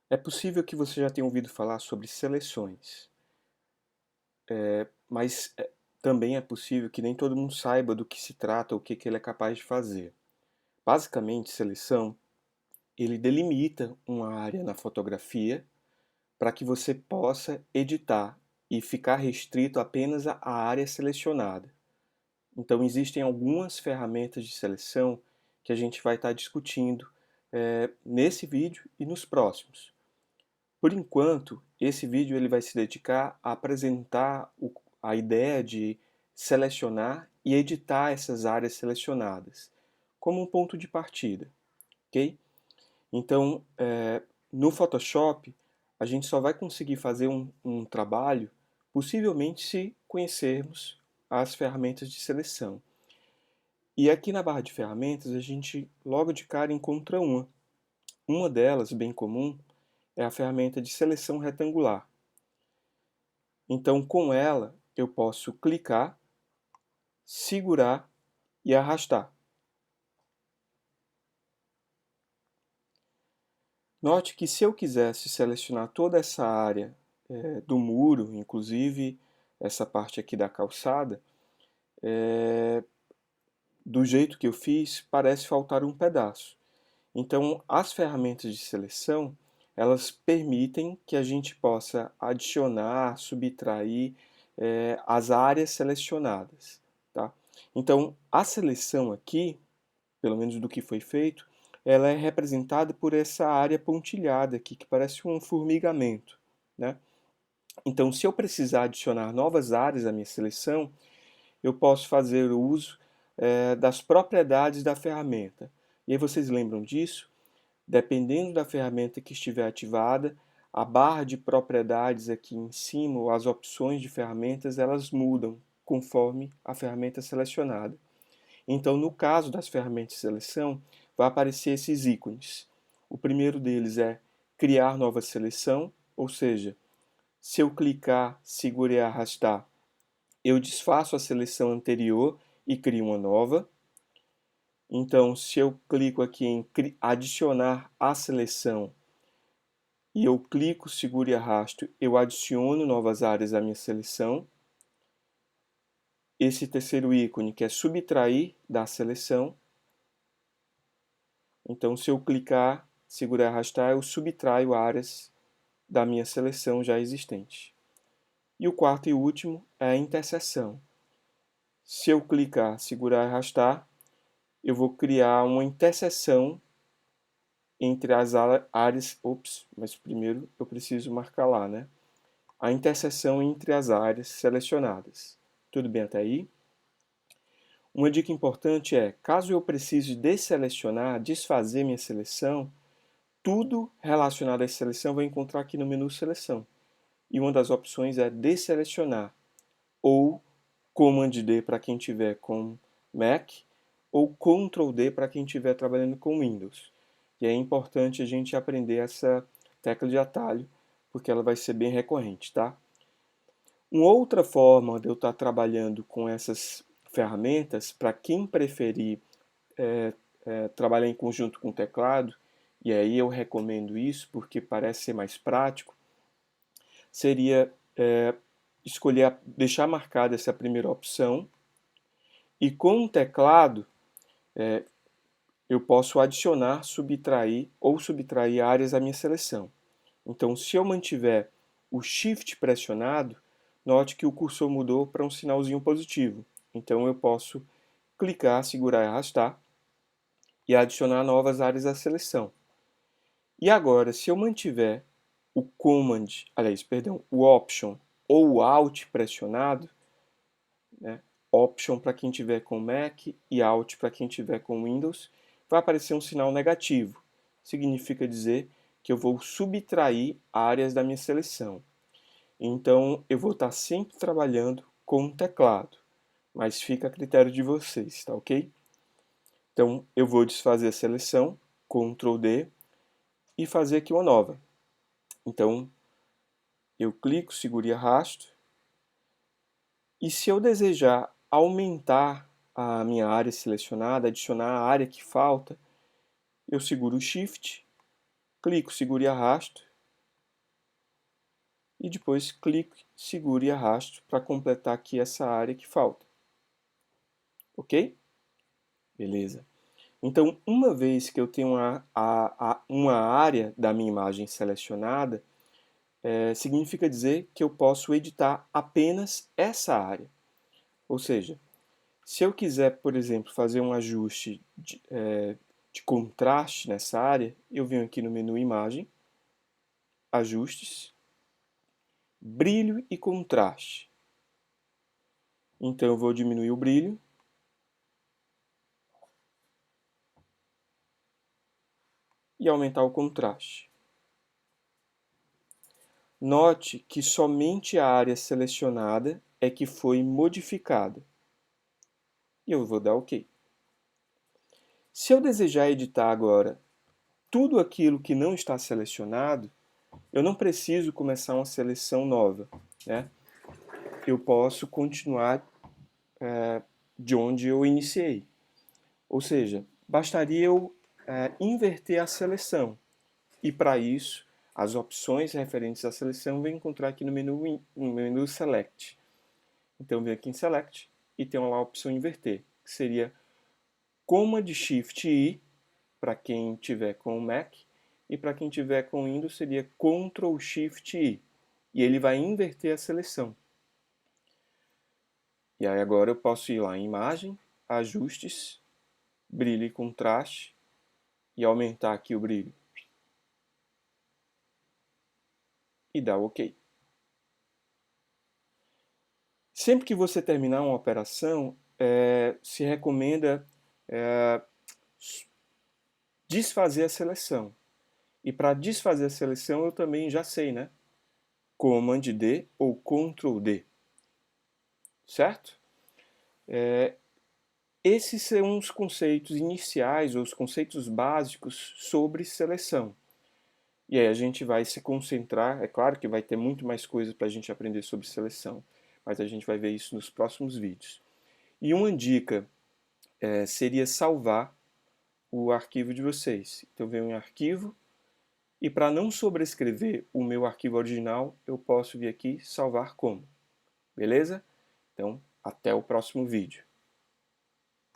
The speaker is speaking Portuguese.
É possível que você já tenha ouvido falar sobre seleções, mas também é possível que nem todo mundo saiba do que se trata ou o que ele é capaz de fazer. Basicamente, seleção, ele delimita uma área na fotografia para que você possa editar e ficar restrito apenas à área selecionada. Então, existem algumas ferramentas de seleção que a gente vai estar discutindo nesse vídeo e nos próximos. Por enquanto, esse vídeo ele vai se dedicar a apresentar a ideia de selecionar e editar essas áreas selecionadas, como um ponto de partida, ok? Então, no Photoshop, a gente só vai conseguir fazer um trabalho, possivelmente se conhecermos as ferramentas de seleção. E aqui na barra de ferramentas, a gente logo de cara encontra uma. Uma delas, bem comum, é a ferramenta de seleção retangular. Então, com ela, eu posso clicar, segurar e arrastar. Note que se eu quisesse selecionar toda essa área do muro, inclusive essa parte aqui da calçada, do jeito que eu fiz, parece faltar um pedaço. Então, as ferramentas de seleção, elas permitem que a gente possa adicionar, subtrair as áreas selecionadas. Tá? Então, a seleção aqui, pelo menos do que foi feito, ela é representada por essa área pontilhada aqui, que parece um formigamento, né? Então, se eu precisar adicionar novas áreas à minha seleção, eu posso fazer o uso das propriedades da ferramenta. E aí vocês lembram disso? Dependendo da ferramenta que estiver ativada, a barra de propriedades aqui em cima, ou as opções de ferramentas, elas mudam conforme a ferramenta selecionada. Então, no caso das ferramentas de seleção, vai aparecer esses ícones. O primeiro deles é criar nova seleção, ou seja, se eu clicar, segurar e arrastar, eu desfaço a seleção anterior e crio uma nova. Então, se eu clico aqui em adicionar a seleção e eu clico, seguro e arrasto, eu adiciono novas áreas à minha seleção. Esse terceiro ícone que é subtrair da seleção. Então, se eu clicar, segurar e arrastar, eu subtraio áreas da minha seleção já existente. E o quarto e último é a interseção. Se eu clicar, segurar e arrastar, eu vou criar uma interseção entre as áreas. Ops, mas primeiro eu preciso marcar lá, né? A interseção entre as áreas selecionadas. Tudo bem até aí? Uma dica importante é, caso eu precise desselecionar, desfazer minha seleção, tudo relacionado à seleção eu vou encontrar aqui no menu Seleção. E uma das opções é Desselecionar, ou Command D para quem tiver com Mac, ou Ctrl D para quem estiver trabalhando com Windows. E é importante a gente aprender essa tecla de atalho, porque ela vai ser bem recorrente, tá? Uma outra forma de eu estar trabalhando com essas ferramentas, para quem preferir trabalhar em conjunto com o teclado, e aí eu recomendo isso porque parece ser mais prático, seria escolher, deixar marcada essa primeira opção, e com o teclado eu posso adicionar, subtrair ou subtrair áreas à minha seleção. Então, se eu mantiver o Shift pressionado, note que o cursor mudou para um sinalzinho positivo. Então, eu posso clicar, segurar e arrastar e adicionar novas áreas à seleção. E agora, se eu mantiver o Command, aliás, perdão, o Option ou o Alt pressionado, né? Option para quem tiver com Mac e Alt para quem tiver com Windows, vai aparecer um sinal negativo. Significa dizer que eu vou subtrair áreas da minha seleção. Então, eu vou estar sempre trabalhando com um teclado, mas fica a critério de vocês, tá ok? Então, eu vou desfazer a seleção, Ctrl D, e fazer aqui uma nova. Então, eu clico, seguro e arrasto. E se eu desejar aumentar a minha área selecionada, adicionar a área que falta, eu seguro o Shift, clico, seguro e arrasto, e depois clique, segure e arraste para completar aqui essa área que falta. Ok? Beleza. Então, uma vez que eu tenho uma área da minha imagem selecionada, significa dizer que eu posso editar apenas essa área. Ou seja, se eu quiser, por exemplo, fazer um ajuste de contraste nessa área, eu venho aqui no menu Imagem, Ajustes, Brilho e Contraste. Então eu vou diminuir o brilho e aumentar o contraste. Note que somente a área selecionada é que foi modificada. E eu vou dar OK. Se eu desejar editar agora tudo aquilo que não está selecionado, eu não preciso começar uma seleção nova, né? Eu posso continuar de onde eu iniciei. Ou seja, bastaria eu inverter a seleção. E para isso, as opções referentes à seleção eu vou encontrar aqui no menu Select. Então, eu venho aqui em Select e tenho lá a opção Inverter, que seria Command Shift I para quem tiver com o Mac, e para quem tiver com Windows seria Ctrl Shift I. E ele vai inverter a seleção. E aí agora eu posso ir lá em Imagem, Ajustes, Brilho e Contraste, e aumentar aqui o brilho. E dar OK. Sempre que você terminar uma operação, se recomenda desfazer a seleção. E para desfazer a seleção eu também já sei, né? Command D ou Ctrl D. Certo? Esses são os conceitos iniciais, ou os conceitos básicos sobre seleção. E aí a gente vai se concentrar, é claro que vai ter muito mais coisa para a gente aprender sobre seleção, mas a gente vai ver isso nos próximos vídeos. E uma dica seria salvar o arquivo de vocês. Então eu venho em Arquivo, e para não sobrescrever o meu arquivo original, eu posso vir aqui salvar como. Beleza? Então, até o próximo vídeo.